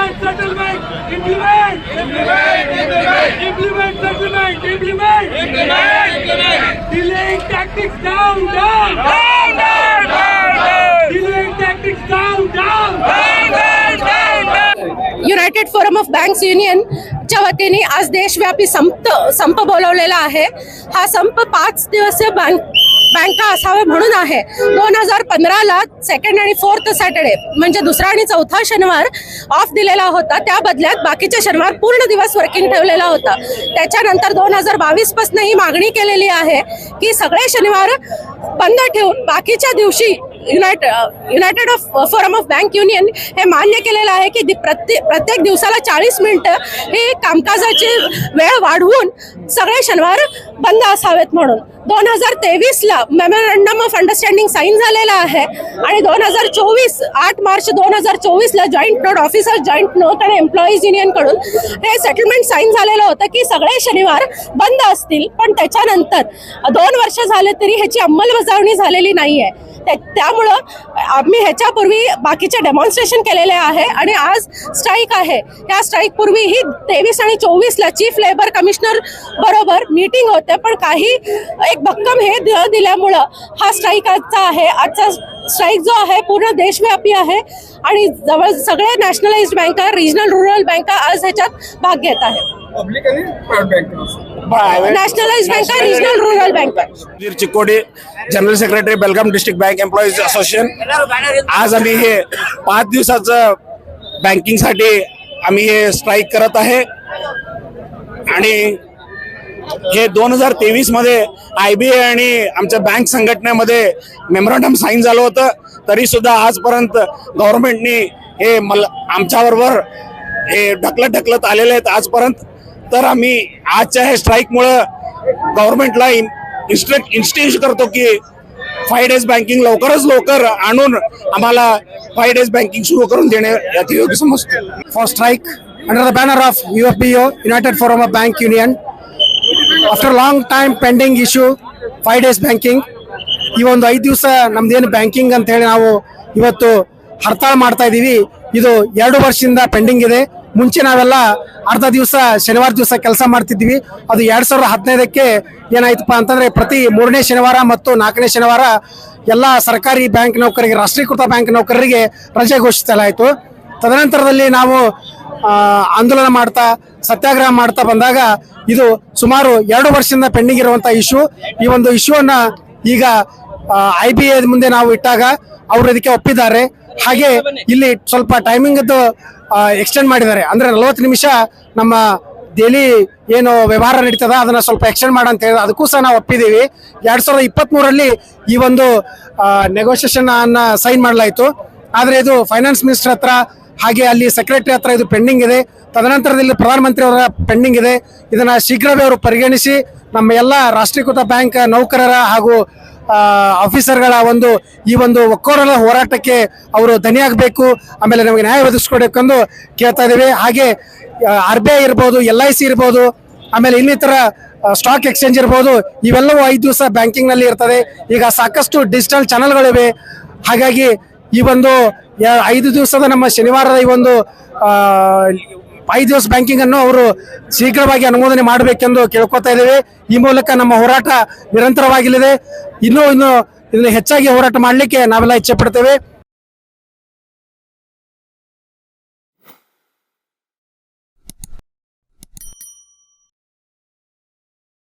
Implement settlement. Implement. Implement settlement. Implement. Delaying tactics down. Delaying tactics down. United forum of banks युनियनच्या वतीने आज देशव्यापी संप बोलवलेला आहे। हा संप 5 दिवसीय बँका असावे म्हणून आहे। 2015ला सेकंड आणि फोर्थ सॅटर्डे म्हणजे दुसरा आणि चौथा शनिवार ऑफ दिलेला होता, त्या बदल्यात बाकीचे शनिवार पूर्ण दिवस वर्किंग ठेवलेला होता। त्याच्यानंतर 2022 पासून ही मागणी केलेली आहे की सगळे शनिवार बंद ठेवून बाकीच्या दिवशी United forum of bank union हे मान्य केलेलं आहे की प्रत्येक दिवसाला 40 मिनिटं हे कामकाजाची वेळ वाढवून सगळे शनिवार बंद असावेत म्हणून 2023ला मेमोरंडम ऑफ अंडरस्टँडिंग साईन झालेला आहे आणि 8 मार्च 2024ला joint note officer joint note आणि एम्प्लॉईज युनियन कडून हे सेटलमेंट साईन झालेलं होतं की सगळे शनिवार बंद असतील। पण त्याच्यानंतर 2 वर्ष झाले तरी ह्याची अंमलबजावणी झालेली नाहीये। त्यामुळं आम्ही ह्याच्यापूर्वी बाकीचे डेमॉन्स्ट्रेशन केलेले आहे आणि आज स्ट्राईक आहे। या स्ट्राईक पूर्वी ही 23 आणि 24ला चीफ लेबर कमिशनर बरोबर मीटिंग होते, पण काही एक भक्कम हे दिल्यामुळं हा स्ट्राईक आजचा आहे। आजचा स्ट्राईक जो आहे पूर्ण देशव्यापी आहे आणि जवळ सगळे नॅशनलाइज्ड बँका, रिजनल रूरल बँका आज ह्याच्यात भाग घेत आहेत। पब्लिक आणि प्रायव्हेट बँका, नॅशनलाइज्ड बँका, रिजनल रूरल बँका। चिकोडी, जनरल सेक्रेटरी बेलगाम डिस्ट्रिक्ट बँक एम्प्लॉईज असोसिएशन। आज आम्ही हे 5 दिवसाचं बँकिंगसाठी आम्ही हे स्ट्राईक करत आहे आणि हे 2023 मध्ये IBA आणि आमच्या बँक संघटनेमध्ये मेमोरंडम साईन झालं होतं, तरी सुद्धा आजपर्यंत गव्हर्नमेंटनी हे आमच्याबरोबर हे ढकलत आलेले आहेत आजपर्यंत। तर आम्ही आजच्या हे स्ट्राईकमुळं गव्हर्नमेंटला इन्स्टिट्यूट करतो की 5 डेज बँकिंग लवकर आणून आम्हाला 5 डेज बँकिंग सुरू करून देणे याची योग्य समजतो। For strike under the banner of UFBO, United Forum of Bank Union, after long time pending issue 5 days banking, ಈ ಒಂದು 5 ದಿವಸ ನಮ್ದೇನು ಬ್ಯಾಂಕಿಂಗ್ ಅಂತ ಹೇಳಿ ನಾವು ಇವತ್ತು ಹರ್ತಾಳ ಮಾಡ್ತಾ ಇದೀವಿ। ಇದು 2 ವರ್ಷದಿಂದ ಪೆಂಡಿಂಗ್ ಇದೆ। ಮುಂಚೆ ನಾವೆಲ್ಲ ಅರ್ಧ ದಿವಸ ಶನಿವಾರ ದಿವಸ ಕೆಲಸ ಮಾಡ್ತಿದ್ವಿ, ಅದು 2015ಕ್ಕೆ ಏನಾಯ್ತಪ್ಪ ಅಂತಂದ್ರೆ ಪ್ರತಿ 3ನೇ ಶನಿವಾರ ಮತ್ತು 4ನೇ ಶನಿವಾರ ಎಲ್ಲ ಸರ್ಕಾರಿ ಬ್ಯಾಂಕ್ ನೌಕರರಿಗೆ, ರಾಷ್ಟ್ರೀಕೃತ ಬ್ಯಾಂಕ್ ನೌಕರರಿಗೆ ರಜೆ ಘೋಷಿಸಲಾಯಿತು। ತದನಂತರದಲ್ಲಿ ನಾವು ಆಂದೋಲನ ಮಾಡ್ತಾ ಸತ್ಯಾಗ್ರಹ ಮಾಡ್ತಾ ಬಂದಾಗ ಇದು ಸುಮಾರು 2 ವರ್ಷದಿಂದ ಪೆಂಡಿಂಗ್ ಇರುವಂತ ಇಶ್ಯೂ, ಈ ಒಂದು ಇಶ್ಯೂನ ಈಗ IBA ಮುಂದೆ ನಾವು ಇಟ್ಟಾಗ ಅವರು ಇದಕ್ಕೆ ಒಪ್ಪಿದ್ದಾರೆ। ಹಾಗೆ ಇಲ್ಲಿ ಸ್ವಲ್ಪ ಟೈಮಿಂಗ್ ಎಕ್ಸ್ಟೆಂಡ್ ಮಾಡಿದ್ದಾರೆ, ಅಂದ್ರೆ 40 ನಿಮಿಷ ನಮ್ಮ ಡೈಲಿ ಏನು ವ್ಯವಹಾರ ನಡೀತದ ಅದನ್ನ ಸ್ವಲ್ಪ ಎಕ್ಸ್ಟೆಂಡ್ ಮಾಡ ಅಂತ ಹೇಳಿ ಅದಕ್ಕೂ ಸಹ ನಾವು ಒಪ್ಪಿದ್ದೀವಿ। 2023ರಲ್ಲಿ ಈ ಒಂದು ನೆಗೋಷಿಯೇಷನ್ ಅನ್ನ ಸೈನ್ ಮಾಡಲಾಯಿತು, ಆದ್ರೆ ಇದು ಫೈನಾನ್ಸ್ ಮಿನಿಸ್ಟರ್ ಹತ್ರ ಹಾಗೆ ಅಲ್ಲಿ ಸೆಕ್ರೆಟರಿ ಹತ್ರ ಇದು ಪೆಂಡಿಂಗ್ ಇದೆ। ತದನಂತರದಲ್ಲಿ ಪ್ರಧಾನಮಂತ್ರಿ ಅವರ ಪೆಂಡಿಂಗ್ ಇದೆ। ಇದನ್ನ ಶೀಘ್ರವೇ ಅವರು ಪರಿಗಣಿಸಿ ನಮ್ಮ ಎಲ್ಲ ರಾಷ್ಟ್ರೀಕೃತ ಬ್ಯಾಂಕ್ ನೌಕರರ ಹಾಗೂ ಆಫೀಸರ್ಗಳ ಈ ಒಂದು ಒಕ್ಕೊರಲ ಹೋರಾಟಕ್ಕೆ ಅವರು ಧನಿಯಾಗಬೇಕು, ಆಮೇಲೆ ನಮಗೆ ನ್ಯಾಯ ಒದಗಿಸ್ಕೊಡಬೇಕೆಂದು ಕೇಳ್ತಾ ಇದ್ದೇವೆ। ಹಾಗೆ RBI ಇರ್ಬೋದು, LIC ಇರ್ಬೋದು, ಆಮೇಲೆ ಇನ್ನಿತರ ಸ್ಟಾಕ್ ಎಕ್ಸ್ಚೇಂಜ್ ಇರ್ಬೋದು, ಇವೆಲ್ಲವೂ 5 ದಿವಸ ಬ್ಯಾಂಕಿಂಗ್ ನಲ್ಲಿ ಇರ್ತದೆ। ಈಗ ಸಾಕಷ್ಟು ಡಿಜಿಟಲ್ ಚಾನೆಲ್ಗಳಿವೆ, ಹಾಗಾಗಿ ಈ ಒಂದು 5 ದಿವಸದ ನಮ್ಮ ಶನಿವಾರದ ಈ ಒಂದು 5 ದಿವಸ ಬ್ಯಾಂಕಿಂಗ್ ಅನ್ನು ಅವರು ಶೀಘ್ರವಾಗಿ ಅನುಮೋದನೆ ಮಾಡಬೇಕೆಂದು ಕೇಳ್ಕೊತಾ ಇದ್ದೇವೆ। ಈ ಮೂಲಕ ನಮ್ಮ ಹೋರಾಟ ನಿರಂತರವಾಗಿಲಿದೆ, ಇನ್ನೂ ಇದನ್ನು ಹೆಚ್ಚಾಗಿ ಹೋರಾಟ ಮಾಡಲಿಕ್ಕೆ ನಾವೆಲ್ಲ ಇಚ್ಛೆ ಪಡ್ತೇವೆ।